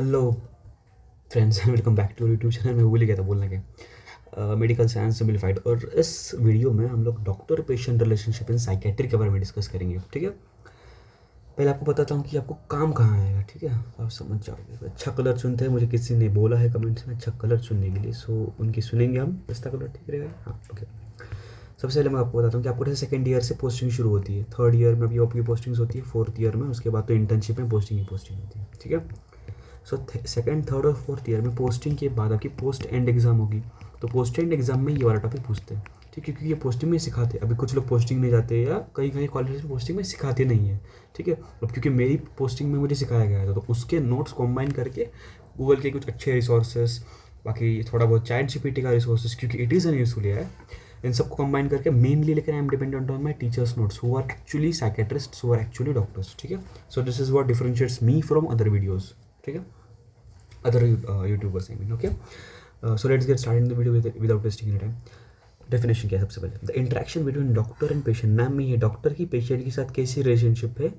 Hello friends, welcome back to YouTube channel. मैं भूल ही गया था बोलना क्या। Medical science simplified. और इस वीडियो में हम लोग doctor patient relationship in psychiatry के बारे में डिस्कस करेंगे। ठीक है, पहले आपको बताता हूँ कि आपको काम कहाँ आएगा। ठीक है, तो आप समझ जाओगे। अच्छा कलर चुनते हैं, मुझे किसी ने बोला है कमेंट्स में अच्छा कलर चुनने के लिए, सो उनकी सुनेंगे हम। पिस्ता कलर ठीक रहेगा। हाँ, ओके। सबसे पहले मैं आपको बताता हूँ कि आपको जैसे सेकंड ईयर से पोस्टिंग शुरू होती है, थर्ड ईयर में भी आपकी पोस्टिंग्स होती है, फोर्थ ईयर में, उसके बाद तो इंटर्नशिप में पोस्टिंग ही पोस्टिंग होती है। ठीक है, सो सेकंड, थर्ड और फोर्थ ईयर में पोस्टिंग के बाद आपकी पोस्ट एंड एग्जाम होगी। तो पोस्ट एंड एग्जाम में ये वाला टॉपिक पूछते हैं। ठीक है, क्योंकि ये पोस्टिंग में सिखाते हैं। अभी कुछ लोग पोस्टिंग नहीं जाते या कई कई कॉलेज में पोस्टिंग में सिखाते नहीं है। ठीक है, अब क्योंकि मेरी पोस्टिंग में मुझे सिखाया गया था, तो उसके नोट्स कॉम्बाइन करके गूगल के कुछ अच्छे रिसोर्सेज, बाकी थोड़ा बहुत चैट जीपीटी का रिसोर्सेज, क्योंकि इट इज़ एन यूजफुल है, इन सबको कंबाइन करके मेनली लेकर I am dependent on my teachers notes who are actually psychiatrist, who are actually doctors. ठीक है, so this is what differentiates me from other videos. ठीक है, other YouTubers I mean. Okay, so let's get started in the video without wasting any time. Definition क्या है सबसे पहले? The interaction between doctor and patient. नाम में ये doctor की पेशेंट के साथ कैसी रिलेशनशिप है,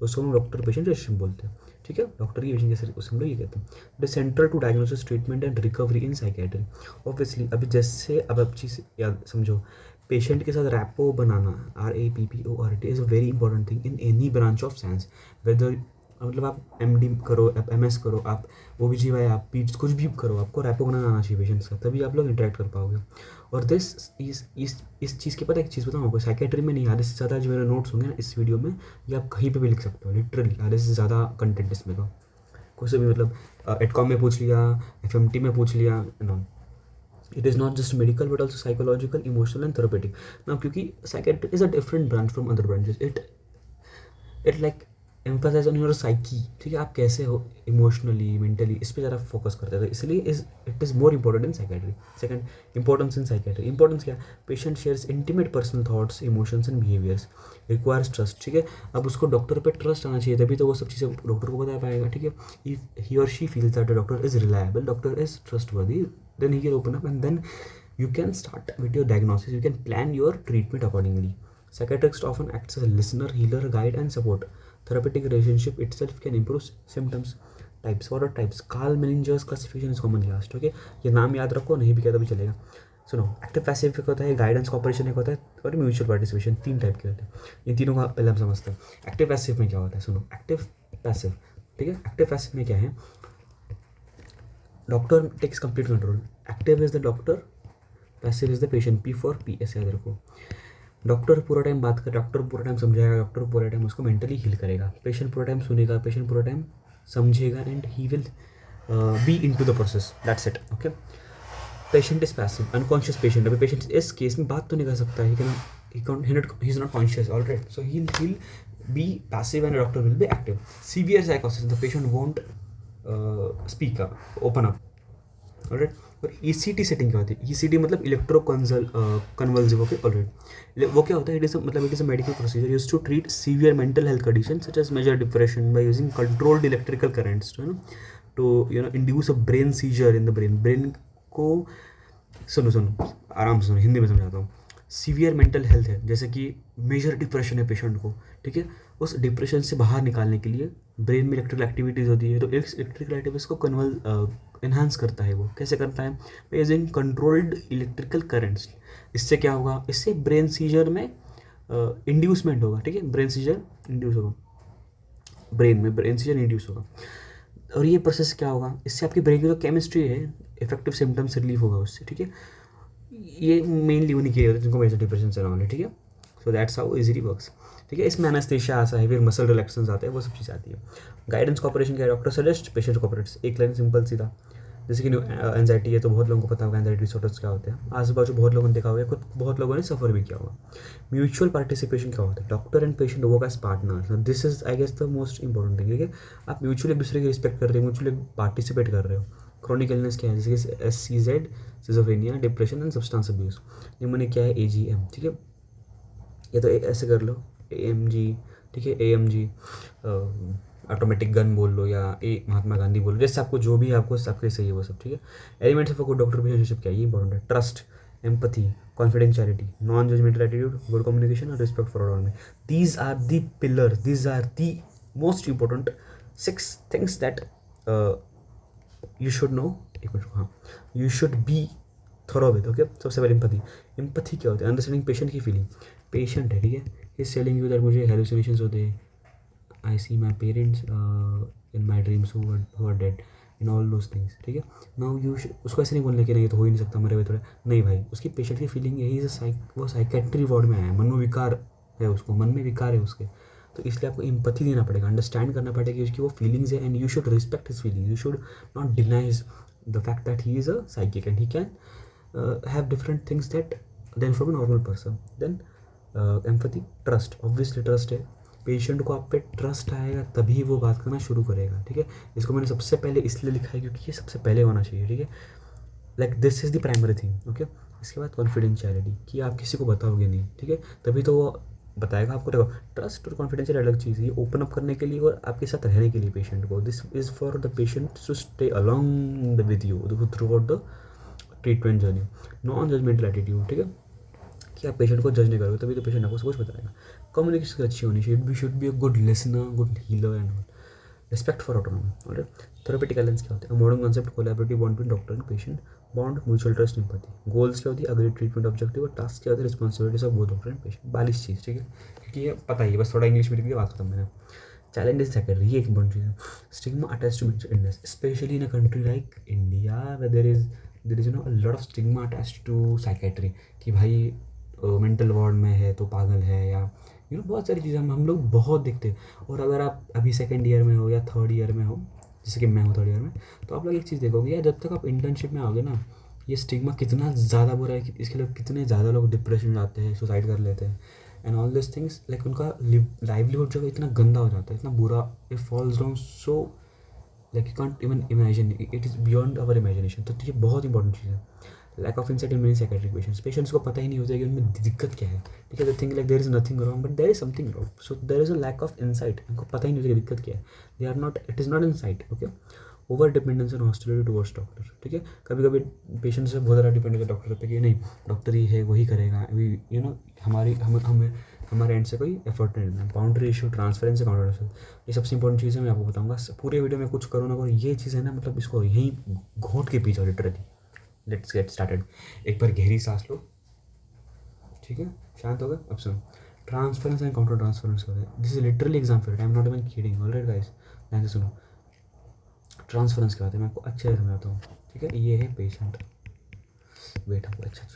उसको हम डॉक्टर पेशेंट रिलेशनशिप बोलते हैं। ठीक है, डॉक्टर की पेशेंट कैसे, उसको हम लोग ये कहते हैं। The central to diagnosis, treatment and recovery in psychiatry. Obviously अभी जैसे अब आप चीज़ याद समझो, पेशेंट के साथ रैपो बनाना, RAPPORT is a very important thing in any branch of science. Whether मतलब आप MD करो, आप MS करो, आप OBGY, आप पीज कुछ भी करो, आपको रैपो बनाना आना चाहिए पेशेंट्स का, तभी आप लोग इंटरेक्ट कर पाओगे। और दिस इस चीज़ के पता एक चीज़ बताऊँ आपको, साइकेट्री में नहीं, आधे से ज़्यादा जो मेरे नोट्स होंगे ना इस वीडियो में, ये आप कहीं पे भी लिख सकते हो। लिटरली आधे से ज़्यादा कंटेंट इसमें का कुछ भी, मतलब एडकॉम में पूछ लिया, FMT में पूछ लिया, no, it is not just medical but also psychological, emotional and therapeutic ना, क्योंकि psychiatry is a different branch from other branches. It like emphasise on your psyche. ठीक है, आप कैसे हो इमोशनली, मेंटली, इस पर ज़्यादा फोकस करते हैं, तो इसलिए it is more important in psychiatry. Second, importance in psychiatry. Importance क्या? Patient shares intimate personal thoughts, emotions and behaviours, requires trust. ठीक है, अब उसको डॉक्टर पे ट्रस्ट आना चाहिए, तभी तो वो सब चीज़ें डॉक्टर को बता पाएगा। ठीक है, इफ ही और she feels that the doctor is reliable, doctor is trustworthy, then he can open up and then you can start with your diagnosis, you can plan your treatment accordingly. Psychiatrist often acts as a listener, healer, guide and support. Therapeutic relationship itself can improve symptoms. Types, what are types? Carl Menninger's classification is commonly asked. Okay, ये नाम याद रखो, नहीं भी कहता भी चलेगा। सुनो, एक्टिव पैसिव एक होता है, गाइडेंस कॉपरेशन एक होता है, और म्यूचुअल पार्टिसिपेशन, तीन टाइप के होते हैं। ये तीनों का पहले हम समझते हैं। एक्टिव पैसिव में क्या होता है? सुनो, एक्टिव पैसिव। ठीक है, एक्टिव पैसिव में क्या है? Doctor takes complete control. Active is the doctor, passive is the patient, P for P, ऐसे याद रखो। डॉक्टर पूरा टाइम बात कर, डॉक्टर पूरा टाइम समझाएगा, डॉक्टर पूरा टाइम उसको मेंटली हील करेगा, पेशेंट पूरा टाइम सुनेगा, पेशेंट पूरा टाइम समझेगा, and he will be into the process, that's it. Okay, patient is passive, unconscious patient. अभी पेशेंट इस केस में बात तो नहीं कर सकता, he is not conscious alright, so he will be passive and doctor will be active. Severe साइकोसिस, the patient won't speak up, open up, alright. और ECT सेटिंग क्या होती है? ECT मतलब इलेक्ट्रो कन्वल्सिव। Okay, alright. वो क्या होता है? मतलब it is a medical procedure used to treat severe mental health condition such as major depression by using controlled electrical currents, to induce a brain seizure in the brain को। सुनो आराम से सुनो, हिंदी में समझाता हूँ। सीवियर मेंटल हेल्थ है, जैसे कि मेजर डिप्रेशन है पेशेंट को। ठीक है, उस डिप्रेशन से बाहर निकालने के लिए ब्रेन में इलेक्ट्रिकल एक्टिविटीज़ होती है, तो इस इलेक्ट्रिकल एक्टिविटीज़ को इन्हांस करता है। वो कैसे करता है? Using controlled electrical currents. इससे क्या होगा? इससे ब्रेन सीजर में इंड्यूसमेंट होगा। ठीक है, ब्रेन सीजर इंड्यूस होगा, ब्रेन सीजर इंड्यूस होगा। और ये प्रोसेस क्या होगा? इससे आपकी ब्रेन की जो केमिस्ट्री है, इफेक्टिव सिम्टम्स रिलीव होगा उससे। ठीक है, ये मेनली उन्हीं के होते हैं जिनको मेजर डिप्रेशन से ना, ठीक है। So that's how easily works. ठीक है, इसमें एनेस्थीसिया आता है, फिर मसल रिलैक्सेशन आता है, वो सब चीज़ आती है। गाइडेंस कॉपरेशन क्या है? Doctor suggest, patient corporates. एक लाइन सिंपल सीधा। जैसे कि एंजाइटी है तो बहुत लोगों को पता होगा एंजाइटी डिसऑर्डर्स क्या होते हैं, आजू बाजू बहुत लोगों ने देखा होगा, खुद बहुत लोगों ने सफ़र भी किया होगा। म्यूचुअल पार्टिसिपेशन क्या होता है? Doctor and patient work as partner, this is I guess the most important thing. ठीक है, आप म्यूचुअली एक दूसरे की रिस्पेक्ट कर रहे हो, म्यूचुअली पार्टिसिपेट कर रहे हो। क्रॉनिक इलनेस क्या है? जैसे कि SCZ, schizophrenia, depression and substance abuse. Mnemonic क्या है? AGM। ठीक है, ये तो ऐसे कर लो, AMG। ठीक है, AMG ऑटोमेटिक गन बोल लो, या महात्मा गांधी बोल लो, जैसे आपको जो भी आपको सबके सही है वो सब। ठीक है, elements of a good doctor relationship क्या है? ये इंपॉर्टेंट है। Trust, empathy, confidentiality, non judgmental attitude, good communication और रिस्पेक्ट फॉर ऑल में। These are the pillars, these are the most important 6 things that you should know, एक मिनट, हाँ, you should be thorough with, okay. सबसे पहले empathy क्या होता है? अंडरस्टैंडिंग पेशेंट की फीलिंग। पेशेंट है, ठीक है, he is telling you that मुझे हेलुसिनेशंस होते हैं, I see my parents in my dreams who are dead, in all those things, ठीक है। नाउ यू उसको ऐसे नहीं बोलने कि नहीं ये तो हो ही नहीं सकता, मरे हुए थोड़े, नहीं भाई, उसकी पेशेंट की फीलिंग यही है, वो साइकेट्री वार्ड में है, मनोविकार है, उसको मन में विकार है उसके, तो इसलिए आपको एम्पैथी देना पड़ेगा, अंडरस्टैंड करना पड़ेगा कि उसकी वो फीलिंग्स है, and you should respect his feelings, you should not denies the fact that he is a psychic and he can have different things that than from a normal person. Then empathy, trust, obviously trust है, patient को आप पे trust आएगा तभी वो बात करना शुरू करेगा, ठीक है। इसको मैंने सबसे पहले इसलिए लिखा है क्योंकि ये सबसे पहले होना चाहिए, ठीक है, like this is the primary thing, okay. इसके बाद कॉन्फिडेंशियलिटी, कि आप किसी को बताओगे नहीं, ठीक है, तभी तो वो बताएगा आपको। देखो, ट्रस्ट और कॉन्फिडेंशियल अलग चीज़ है, ये ओपन अप करने के लिए और आपके साथ रहने के लिए पेशेंट को, this is for the patient to stay along with you throughout the treatment journey, non judgmental attitude, ठीक है, कि आप पेशेंट को जज नहीं करोगे तभी तो पेशेंट आपको सब कुछ बताएगा। कम्युनिकेशन अच्छी होनी चाहिए, should be a good listener, good healer and all. Respect for autonomy, alright. Therapeutic alliance क्या होता है? Modern concept collaborative bond between doctor and patient, bond mutual trust empathy. Goals क्या होती है? अग्री ट्रीटमेंट ऑब्जेक्टिव, और task क्या होता है? Responsibilities of both doctor and patient. 42 चीज़, ठीक है, क्योंकि ये पता ही है, बस थोड़ा इंग्लिश मीडियम की बात खत्म मैंने। चैलेंजेस सेकेंडरी, ये एक इंपॉर्टेंट चीज़ है। Stigma attach to mental illness, specially in a country like India where there is no a lot of stigma attach to psychiatry, कि भाई मेंटल वार्ड में है तो पागल है, या बहुत सारी चीज़ें हम लोग बहुत देखते हैं। और अगर आप अभी सेकेंड ईयर में हो या थर्ड ईयर में हो, जैसे कि मैं हूँ थर्ड ईयर में, तो आप लोग एक चीज़ देखोगे यार, जब तक आप इंटर्नशिप में आओगे ना, ये स्टिग्मा कितना ज़्यादा बुरा है कि इसके लिए कितने ज़्यादा लोग डिप्रेशन में जाते हैं, सुसाइड कर लेते हैं, and all this things, like उनका लाइवलीहुड जो है इतना गंदा हो जाता है, इतना बुरा, it falls down so, like you can't even imagine, it is beyond our imagination. तो ये बहुत इंपॉर्टेंट चीज़ है। Lack of insight in many psychiatric patients, patients को पता ही नहीं होता कि उनमें दिक्कत क्या है, ठीक है, they think like there is nothing wrong, but there is something wrong, so there is a lack of insight, उनको पता ही नहीं होता कि दिक्कत क्या है, they are not, it is not insight, okay. Over dependence and hostility towards doctor, ठीक है, कभी कभी पेशेंट से बहुत ज़्यादा डिपेंड होता है डॉक्टर पे, कि नहीं डॉक्टर ही है वही करेगा, अभी हमारी हमें हमारे एंड से कोई एफर्ट नहीं देना। बाउंड्री इशू, ट्रांसफरेंस, काउंटर, ये सबसे इंपॉर्टेंट चीज़ है, मैं आपको बताऊंगा पूरे वीडियो में, कुछ करो ना करो, ये चीज़ है ना, मतलब इसको यहीं घोंट के पीछे लिटरली। Let's get started. एक बार गहरी सांस लो, ठीक है, शांत हो गए, अब सुनो। ट्रांसफरेंस एंड काउंटर ट्रांसफरेंस होता है, this is literally exam for it, I am not even kidding, alright guys, ध्यान से सुनो। ट्रांसफरेंस क्या होता है मैं आपको अच्छे से समझाता हूँ, ठीक है। ये है पेशेंट, वेट आपको अच्छा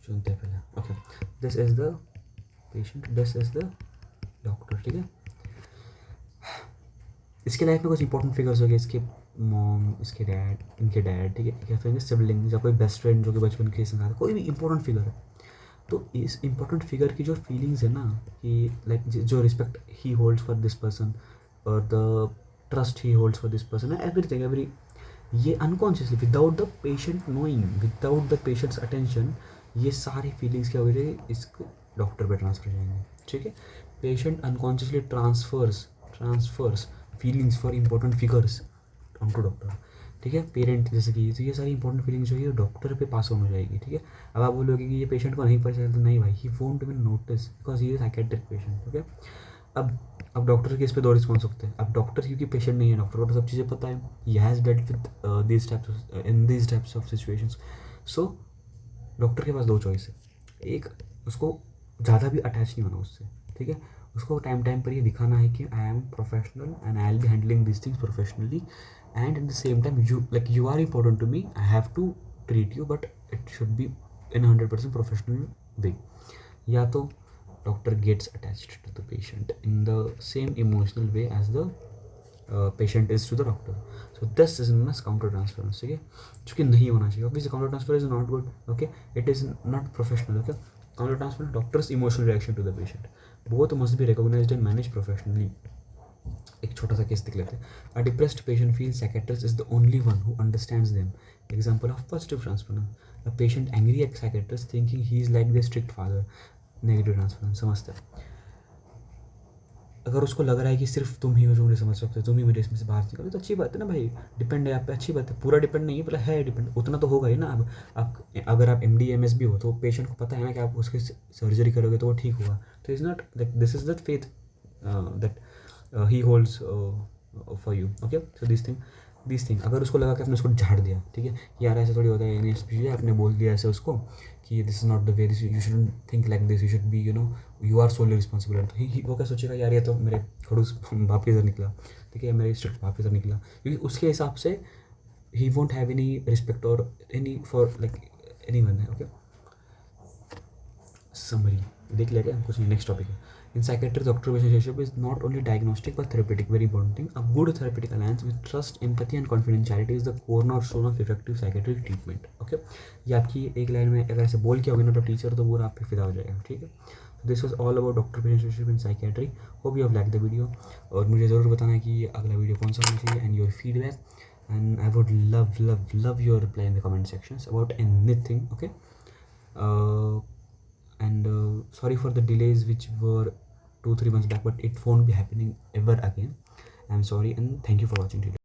चुनते हैं पहले, okay. This is the patient, this is the doctor, ठीक है। इसके लाइफ में कुछ इंपॉर्टेंट फिगर्स हो गए, इसके मॉम, इसके डैड, इनके डैड, ठीक है, या फिर सिबलिंग, या कोई बेस्ट फ्रेंड जो कि बचपन के साथ, कोई भी इंपॉर्टेंट फिगर है। तो इस इंपॉर्टेंट फिगर की जो फीलिंग्स है ना, कि लाइक जो respect he holds for this person, और the trust he holds for this person, everything, ये unconsciously, without the patient knowing, without the patient's attention, ये सारी फीलिंग्स क्या हो रही है, इसको डॉक्टर पे ट्रांसफर जाएंगे, ठीक है। Patient unconsciously transfers feelings for important figures on to doctor, ठीक है। पेरेंट जैसे कि, तो ये सारी इंपॉर्टेंट फीलिंग्स जो है डॉक्टर पे पास ऑन हो जाएगी, ठीक है। अब आप बोलोगे कि ये पेशेंट को नहीं पता चलता, नहीं भाई, he won't even notice because he is psychiatric patient, okay. अब डॉक्टर के इस पे दो रिस्पॉन्स होते हैं। अब डॉक्टर क्योंकि पेशेंट नहीं है, डॉक्टर को तो सब चीज़ें पता है, he has dealt with these types of situations, so doctor के पास दो चॉइस है। एक, उसको ज़्यादा भी अटैच नहीं होना उससे, ठीक है, उसको टाइम टाइम पर ये दिखाना है कि I am professional and I will be handling this things professionally, and at the same time you are important to me, I have to treat you, but it should be in 100% professional way. या तो doctor gets attached to the patient in the same emotional way as the patient is to the doctor, so this is known as counter transference, ठीक है, जो कि नहीं होना चाहिए, obviously counter transfer is not good, okay, it is not professional, okay। counter transfer, doctor's emotional reaction to the patient, both must be recognized and managed professionally। एक छोटा सा केस देख लेते हैं। अ depressed patient feels psychiatrist is the only one who understands them, example of positive transference. A patient angry at psychiatrist thinking he is like the strict father, negative transference, समझते हैं। अगर उसको लग रहा है कि सिर्फ तुम ही हो जो मुझे समझ सकते हो, तुम ही मेरे इसमें से बाहर निकलो, तो अच्छी बात है ना भाई, डिपेंड है आप पे, अच्छी बात है, पूरा डिपेंड नहीं है, मतलब है डिपेंड, उतना तो होगा ही ना। अब आप अगर आप MD MS भी हो तो पेशेंट को पता है ना कि आप उसकी सर्जरी करोगे तो वो ठीक होगा, तो is not that this is the faith that he holds for you, okay। So this thing, this thing, अगर उसको लगा कि आपने उसको झाड़ दिया, ठीक है, यार ऐसे थोड़ी होता है, आपने बोल दिया ऐसे उसको कि this is not the way, this you shouldn't think like this, you should be you are solely responsible. तो वो क्या सोचेगा, यार ये तो मेरे खड़ूस बाप की तरह निकला, ठीक है, मेरे स्ट्रिक्ट बाप की तरह निकला, क्योंकि उसके हिसाब से he won't have any respect और any for like anyone है। ओके, समरी देख लिया क्या, कुछ नहीं, नेक्स्ट टॉपिक है। In psychiatry doctor relationship is not only diagnostic but therapeutic, very important thing. A good therapeutic alliance with trust, empathy and confidentiality is the cornerstone of effective psychiatric treatment. Okay, ये आपकी एक line में अगर ऐसे बोल के होगी ना तो टीचर तो पूरा आप पे फिदा हो जाएगा, ठीक है। This was all about doctor relationship in psychiatry. Hope you have like the video, और मुझे ज़रूर बताना है कि अगला वीडियो कौन सा होना चाहिए and your feedback, and I would love your reply in the comment sections about anything. Okay, uh, and sorry for the delays which were 2-3 months back, but it won't be happening ever again. I'm sorry, and thank you for watching today.